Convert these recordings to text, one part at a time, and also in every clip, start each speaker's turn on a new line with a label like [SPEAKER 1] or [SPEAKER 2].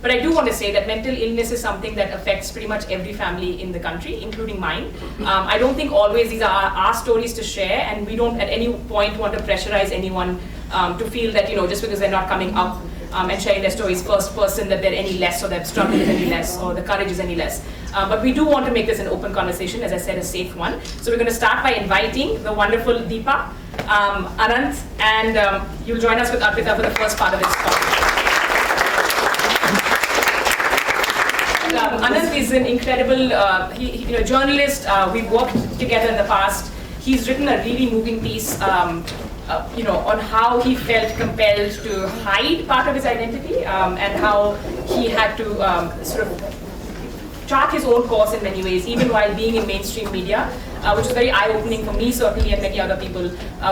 [SPEAKER 1] But I do want to say that mental illness is something that affects pretty much every family in the country, including mine. I don't think always these are our stories to share, and we don't at any point want to pressurize anyone to feel that, just because they're not coming up and sharing their stories first person, that they're any less, or their struggle is any less, or the courage is any less. But we do want to make this an open conversation, as I said, a safe one. So we're going to start by inviting the wonderful Deepa, Anant, and you'll join us with Arpita for the first part of this talk. Anant is an incredible journalist. We've worked together in the past. He's written a really moving piece on how he felt compelled to hide part of his identity and how he had to sort of chart his own course in many ways, even while being in mainstream media, which is very eye-opening for me, certainly, and many other people.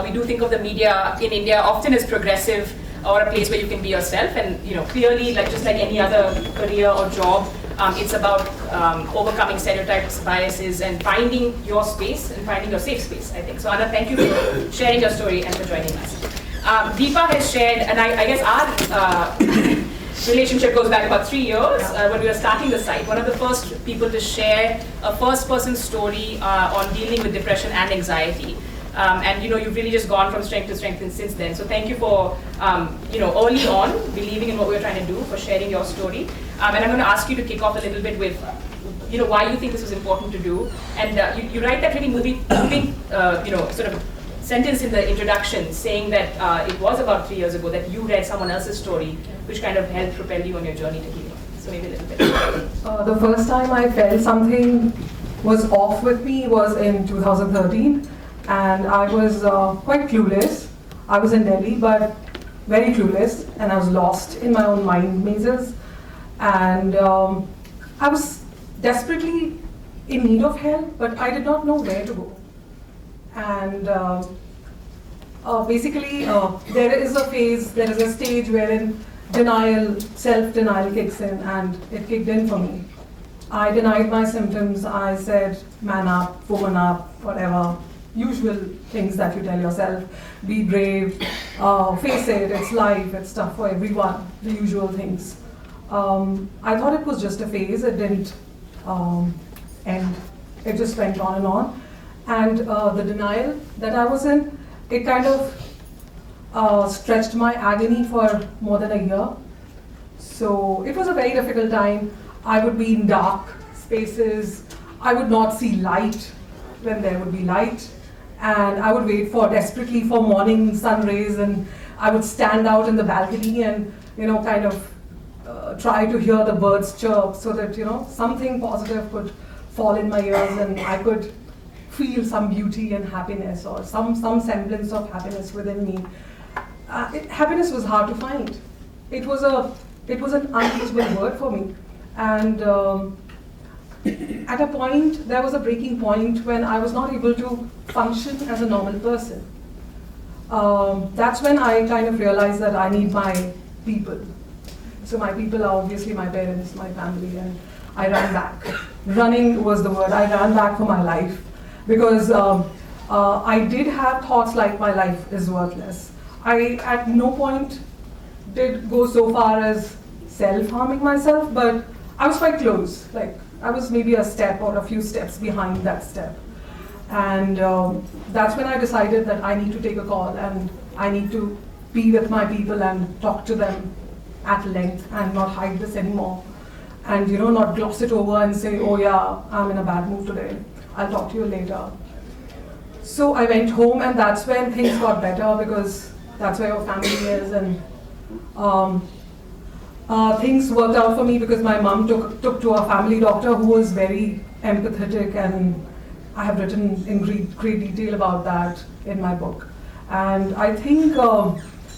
[SPEAKER 1] We do think of the media in India often as progressive, or a place where you can be yourself, and clearly, just like any other career or job, it's about overcoming stereotypes, biases, and finding your space and finding your safe space, I think. So Anna, thank you for sharing your story and for joining us. Deepa has shared, and I guess our relationship goes back about 3 years when we were starting the site. One of the first people to share a first-person story on dealing with depression and anxiety. And you've really just gone from strength to strength since then. So thank you for early on believing in what we were trying to do, for sharing your story. And I'm going to ask you to kick off a little bit with why you think this was important to do. And you write that really moving sort of sentence in the introduction saying that it was about 3 years ago that you read someone else's story, which kind of helped propel you on your journey to healing. So maybe a little bit.
[SPEAKER 2] The first time I felt something was off with me was in 2013. And I was quite clueless. I was in Delhi, but very clueless, and I was lost in my own mind mazes. And I was desperately in need of help, but I did not know where to go. And basically, there is a phase, there is a stage wherein denial, self-denial kicks in, and it kicked in for me. I denied my symptoms. I said, man up, woman up, whatever. Usual things that you tell yourself. Be brave, face it, it's life, it's tough for everyone, the usual things. I thought it was just a phase, it didn't end. It just went on and on. And the denial that I was in, it kind of stretched my agony for more than a year. So it was a very difficult time. I would be in dark spaces. I would not see light when there would be light. And I would wait desperately for morning sun rays, and I would stand out in the balcony and, kind of try to hear the birds chirp so that, something positive could fall in my ears and I could feel some beauty and happiness, or some semblance of happiness within me. Happiness was hard to find. It was an unusable word for me. And at a point, there was a breaking point when I was not able to function as a normal person. That's when I kind of realized that I need my people. So my people are obviously my parents, my family, and I ran back. Running was the word. I ran back for my life because I did have thoughts like my life is worthless. I at no point did go so far as self-harming myself, but I was quite close. Like, I was maybe a step or a few steps behind that step. And that's when I decided that I need to take a call and I need to be with my people and talk to them at length and not hide this anymore. And not gloss it over and say, oh yeah, I'm in a bad mood today. I'll talk to you later. So I went home, and that's when things got better, because that's where your family is. And things worked out for me because my mom took to a family doctor who was very empathetic, and I have written in great detail about that in my book. And I think,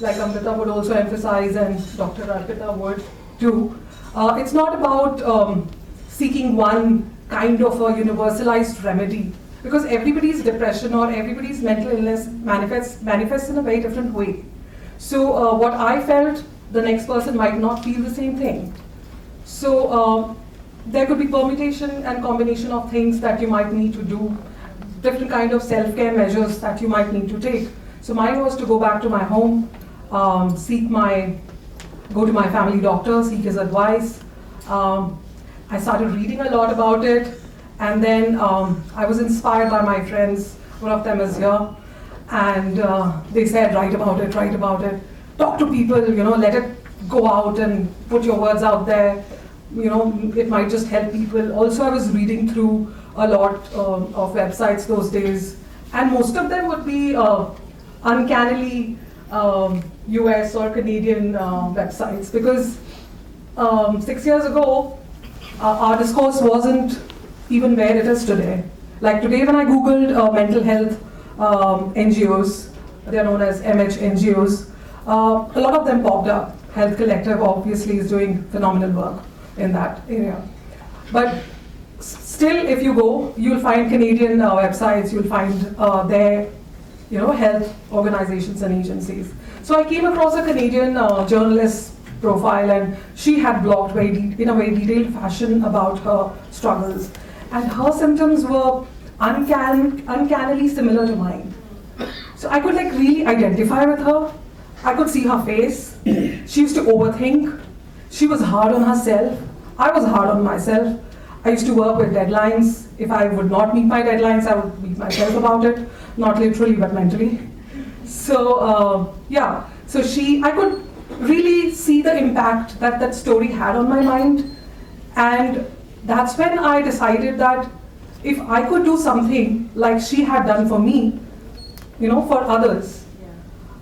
[SPEAKER 2] like Amrita would also emphasize, and Dr. Arpita would too, it's not about seeking one kind of a universalized remedy, because everybody's depression or everybody's mental illness manifests in a very different way. So what I felt, the next person might not feel the same thing. So there could be permutation and combination of things that you might need to do, different kind of self-care measures that you might need to take. So mine was to go back to my home, seek my go to my family doctor, seek his advice. I started reading a lot about it, and then I was inspired by my friends. One of them is here, and they said, write about it, talk to people, let it go out and put your words out there. It might just help people. Also, I was reading through a lot of websites those days, and most of them would be uncannily US or Canadian websites, because 6 years ago, our discourse wasn't even where it is today. Like today, when I Googled mental health NGOs, they are known as MH NGOs, a lot of them popped up. Health Collective obviously is doing phenomenal work in that area. But still, if you go, you'll find Canadian websites, you'll find their health organizations and agencies. So I came across a Canadian journalist profile, and she had blogged in a very detailed fashion about her struggles. And her symptoms were uncannily similar to mine. So I could really identify with her. I could see her face. She used to overthink. She was hard on herself. I was hard on myself. I used to work with deadlines. If I would not meet my deadlines, I would beat myself about it. Not literally, but mentally. So, So I could really see the impact that story had on my mind. And that's when I decided that if I could do something like she had done for me, for others,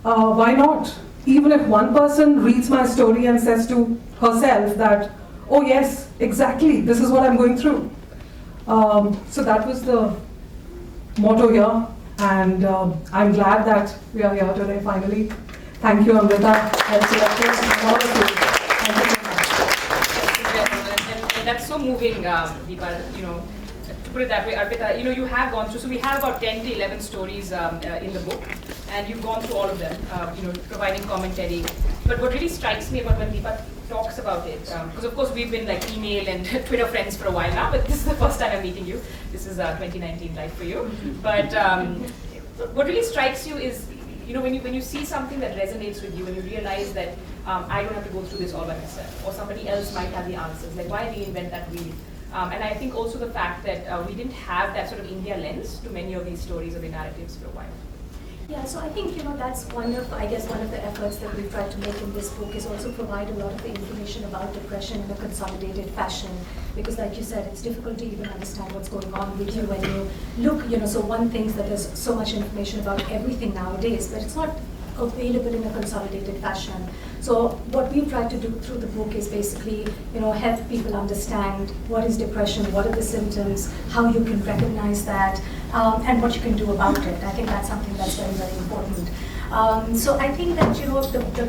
[SPEAKER 2] why not? Even if one person reads my story and says to herself that, oh yes, exactly, this is what I'm going through. So that was the motto here, and I'm glad that we are here today finally. Thank you, Amrita, Health Collective, and all of you. Thank you so much.
[SPEAKER 1] And that's so moving, Deepa, to put it that way, Arpita, you have gone through, so we have about 10 to 11 stories in the book, and you've gone through all of them, providing commentary. But what really strikes me about when Deepa talks about it, because of course we've been email and Twitter friends for a while now, but this is the first time I'm meeting you. This is 2019 life for you. But what really strikes you is, when you see something that resonates with you and you realize that I don't have to go through this all by myself, or somebody else might have the answers, why reinvent that wheel? And I think also the fact that we didn't have that sort of India lens to many of these stories or the narratives for a while.
[SPEAKER 3] Yeah, so I think that's one of the efforts that we've tried to make in this book is also provide a lot of the information about depression in a consolidated fashion, because like you said, it's difficult to even understand what's going on with you when you look, so one thinks that there's so much information about everything nowadays, but it's not available in a consolidated fashion. So what we've tried to do through the book is basically, help people understand what is depression, what are the symptoms, how you can recognize that, and what you can do about it. I think that's something that's very, very important. So I think that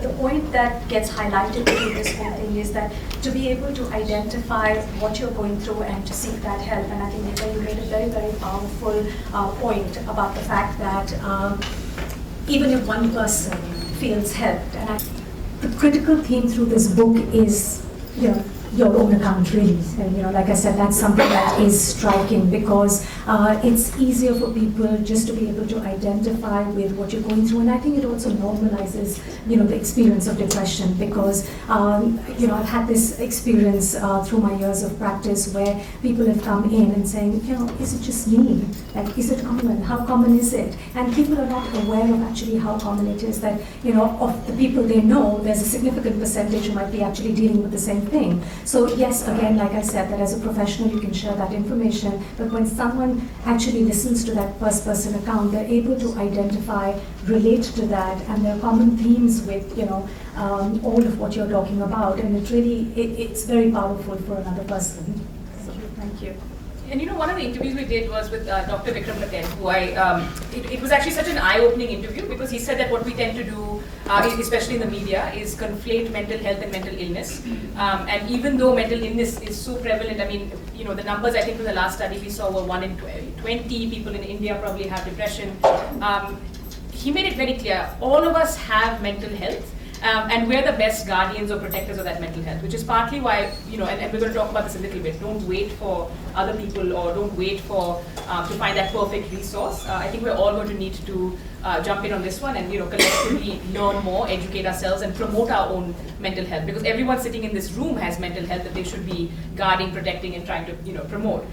[SPEAKER 3] the point that gets highlighted through this whole thing is that to be able to identify what you're going through and to seek that help. And I think Neeta, you made a very, very powerful point about the fact that even if one person feels helped, and the critical theme through this book is your own account really. And like I said, that's something that is striking, because it's easier for people just to be able to identify with what you're going through. And I think it also normalizes, the experience of depression, because, I've had this experience through my years of practice where people have come in and saying, is it just me? Is it common? How common is it? And people are not aware of actually how common it is that, of the people they know, there's a significant percentage who might be actually dealing with the same thing. So yes, again, like I said, that as a professional you can share that information, but when someone actually listens to that first-person account, they're able to identify, relate to that, and there are common themes with, all of what you're talking about, and it's very powerful for another person.
[SPEAKER 1] So, thank you. And one of the interviews we did was with Dr. Vikram Patel, who it was actually such an eye-opening interview, because he said that what we tend to do, especially in the media, is conflate mental health and mental illness. And even though mental illness is so prevalent, the numbers I think from the last study we saw were 1 in 20 people in India probably have depression. He made it very clear, all of us have mental health, And we're the best guardians or protectors of that mental health, which is partly why, and we're going to talk about this a little bit. Don't wait for other people, or don't wait for to find that perfect resource. I think we're all going to need to jump in on this one and collectively learn more, educate ourselves, and promote our own mental health. Because everyone sitting in this room has mental health that they should be guarding, protecting, and trying to promote.